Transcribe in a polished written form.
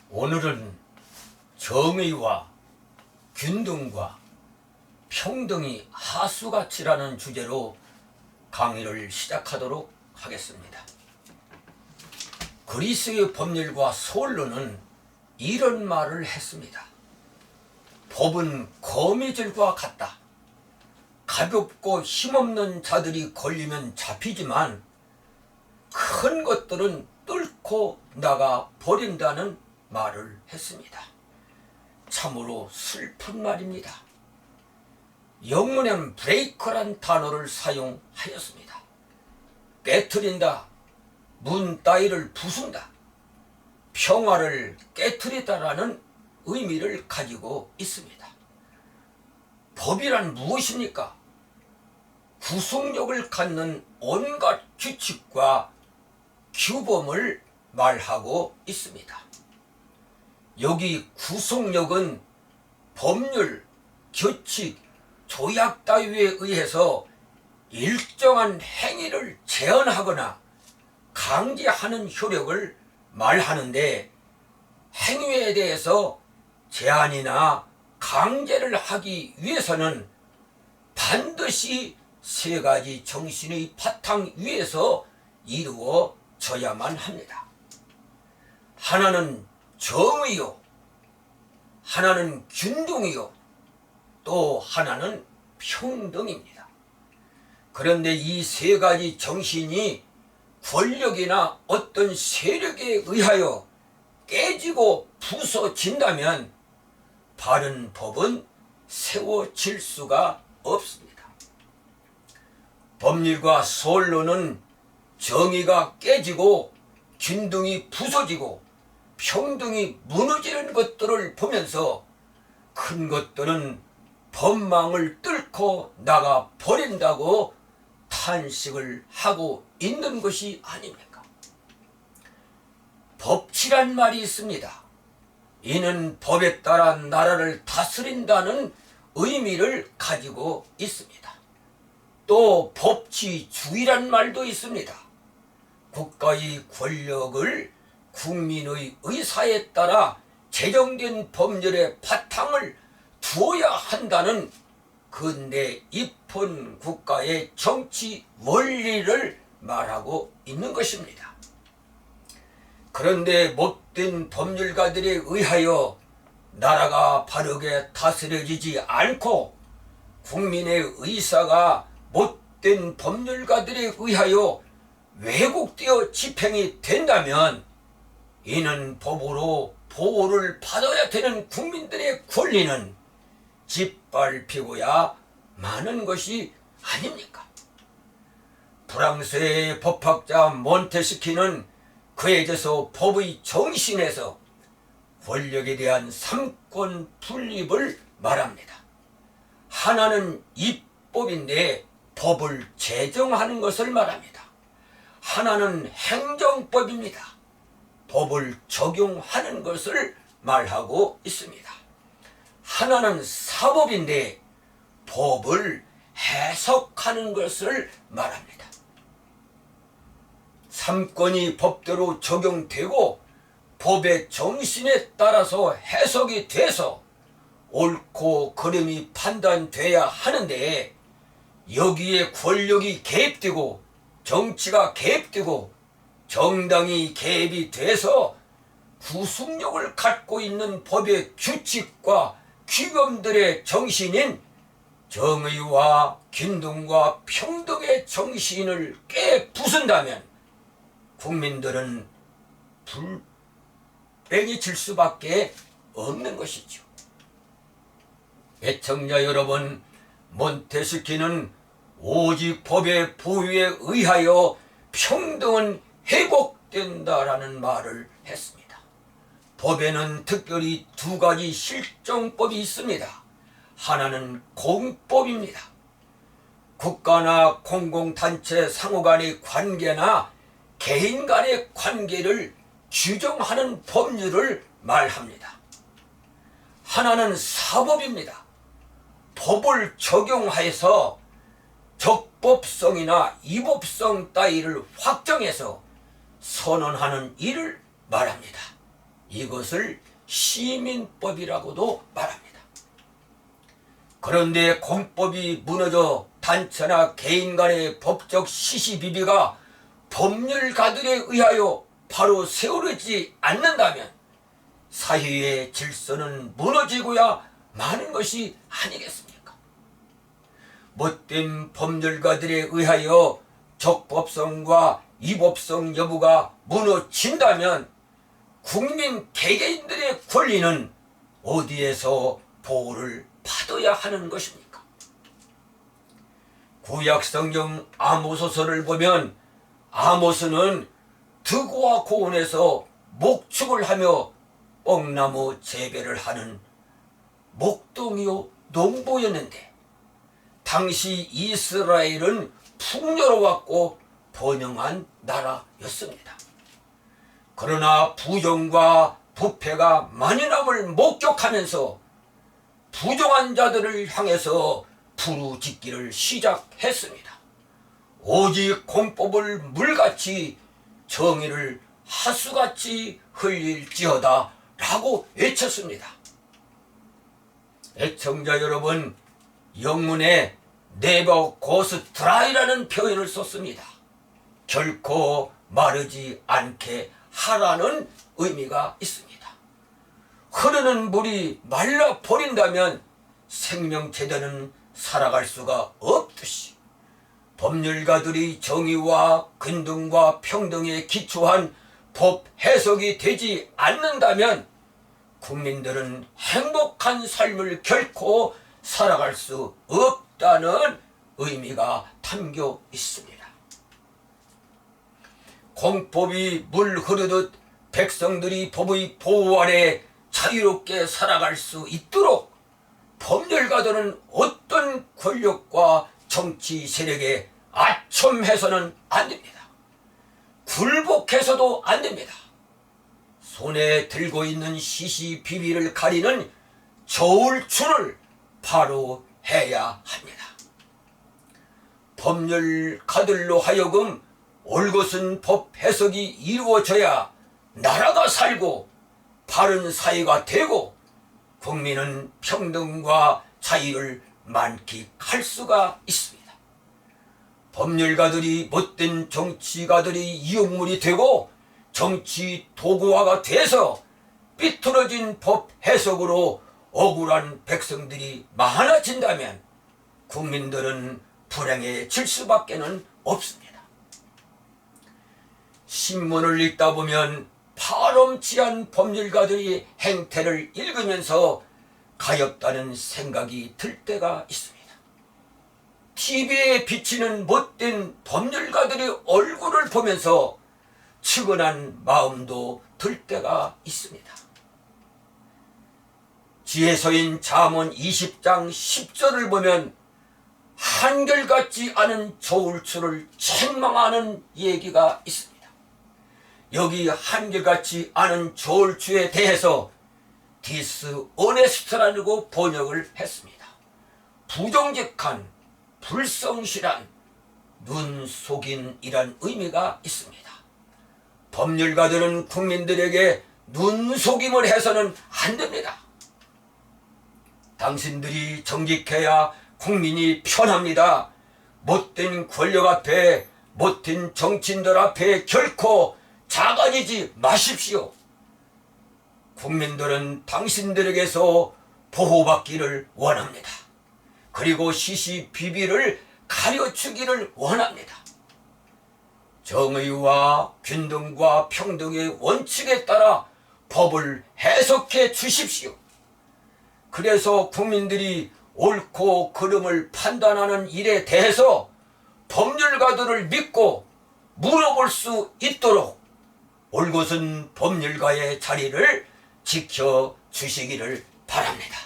오늘은 정의와 균등과 평등이 하수같이라는 주제로 강의를 시작하도록 하겠습니다. 그리스의 법률과 소언론은 이런 말을 했습니다. 법은 거미줄과 같다. 가볍고 힘없는 자들이 걸리면 잡히지만 큰 것들은 뚫고 나가 버린다는 말을 했습니다. 참으로 슬픈 말입니다. 영문에는 브레이크란 단어를 사용하였습니다. 깨트린다, 문 따위를 부순다, 평화를 깨트리다라는 의미를 가지고 있습니다. 법이란 무엇입니까? 구속력을 갖는 온갖 규칙과 규범을 말하고 있습니다. 여기 구속력은 법률, 규칙, 조약 따위에 의해서 일정한 행위를 제한하거나 강제하는 효력을 말하는데, 행위에 대해서 제한이나 강제를 하기 위해서는 반드시 세 가지 정신의 바탕 위에서 이루어져야만 합니다. 하나는 정의요, 하나는 균등이요, 또 하나는 평등입니다. 그런데 이 세 가지 정신이 권력이나 어떤 세력에 의하여 깨지고 부서진다면 바른 법은 세워질 수가 없습니다. 법률과 소언론은 정의가 깨지고 균등이 부서지고 평등이 무너지는 것들을 보면서 큰 것들은 법망을 뚫고 나가 버린다고 탄식을 하고 있는 것이 아닙니까? 법치란 말이 있습니다. 이는 법에 따라 나라를 다스린다는 의미를 가지고 있습니다. 또 법치주의란 말도 있습니다. 국가의 권력을 국민의 의사에 따라 제정된 법률의 바탕을 두어야 한다는 근대 입헌 국가의 정치 원리를 말하고 있는 것입니다. 그런데 못된 법률가들에 의하여 나라가 바르게 다스려지지 않고 국민의 의사가 못된 법률가들에 의하여 왜곡되어 집행이 된다면 이는 법으로 보호를 받아야 되는 국민들의 권리는 짓밟히고야 마는 것이 아닙니까? 프랑스의 법학자 몬테스키는 그에 대해서 법의 정신에서 권력에 대한 삼권 분립을 말합니다. 하나는 입법인데 법을 제정하는 것을 말합니다. 하나는 행정법입니다. 법을 적용하는 것을 말하고 있습니다. 하나는 사법인데 법을 해석하는 것을 말합니다. 삼권이 법대로 적용되고 법의 정신에 따라서 해석이 돼서 옳고 그름이 판단돼야 하는데, 여기에 권력이 개입되고 정치가 개입되고 정당이 개입이 돼서 구속력을 갖고 있는 법의 규칙과 규범들의 정신인 정의와 균등과 평등의 정신을 깨부순다면 국민들은 불행해질 수밖에 없는 것이죠. 애청자 여러분, 몬테스키는 오직 법의 보유에 의하여 평등은 회복된다라는 말을 했습니다. 법에는 특별히 두 가지 실정법이 있습니다. 하나는 공법입니다. 국가나 공공단체 상호 간의 관계나 개인 간의 관계를 규정하는 법률을 말합니다. 하나는 사법입니다. 법을 적용하여서 적법성이나 이법성 따위를 확정해서 선언하는 일을 말합니다. 이것을 시민법이라고도 말합니다. 그런데 공법이 무너져 단체나 개인 간의 법적 시시비비가 법률가들에 의하여 바로 세우려지 않는다면 사회의 질서는 무너지고야 마는 것이 아니겠습니까? 못된 법률가들에 의하여 적법성과 위법성 여부가 무너진다면 국민 개개인들의 권리는 어디에서 보호를 받아야 하는 것입니까? 구약성경 아모스서를 보면 아모스는 드고와 고원에서 목축을 하며 뽕나무 재배를 하는 목동이요 농부였는데 당시 이스라엘은 풍요로웠고 번영한 나라였습니다. 그러나 부정과 부패가 만연함을 목격하면서 부정한 자들을 향해서 부르짖기를 시작했습니다. 오직 공법을 물같이 정의를 하수같이 흘릴지어다 라고 외쳤습니다. 애청자 여러분, 영문에 never goes dry라는 표현을 썼습니다. 결코 마르지 않게 하라는 의미가 있습니다. 흐르는 물이 말라버린다면 생명체대는 살아갈 수가 없듯이 법률가들이 정의와 근등과 평등에 기초한 법 해석이 되지 않는다면 국민들은 행복한 삶을 결코 살아갈 수 없다는 의미가 담겨 있습니다. 공법이 물 흐르듯 백성들이 법의 보호 아래 자유롭게 살아갈 수 있도록 법률가들은 어떤 권력과 정치 세력에 아첨해서는 안 됩니다. 굴복해서도 안 됩니다. 손에 들고 있는 시시비비를 가리는 저울추를 바로 해야 합니다. 법률가들로 하여금 올곧은 법 해석이 이루어져야 나라가 살고 바른 사회가 되고 국민은 평등과 자유를 만끽할 수가 있습니다. 법률가들이 못된 정치가들이 이용물이 되고 정치 도구화가 돼서 삐뚤어진 법 해석으로 억울한 백성들이 많아진다면 국민들은 불행해질 수밖에는 없습니다. 신문을 읽다 보면 파렴치한 법률가들의 행태를 읽으면서 가엾다는 생각이 들 때가 있습니다. TV에 비치는 못된 법률가들의 얼굴을 보면서 측은한 마음도 들 때가 있습니다. 지혜서인 잠언 20장 10절을 보면 한결같지 않은 저울추를 책망하는 얘기가 있습니다. 여기 한결같이 않은 저울추에 대해서 디스오네스트라고 번역을 했습니다. 부정직한, 불성실한, 눈속임이란 의미가 있습니다. 법률가들은 국민들에게 눈속임을 해서는 안 됩니다. 당신들이 정직해야 국민이 편합니다. 못된 권력 앞에, 못된 정치인들 앞에 결코 작아지지 마십시오. 국민들은 당신들에게서 보호받기를 원합니다. 그리고 시시비비를 가려주기를 원합니다. 정의와 균등과 평등의 원칙에 따라 법을 해석해 주십시오. 그래서 국민들이 옳고 그름을 판단하는 일에 대해서 법률가들을 믿고 물어볼 수 있도록 올곧은 법률가의 자리를 지켜주시기를 바랍니다.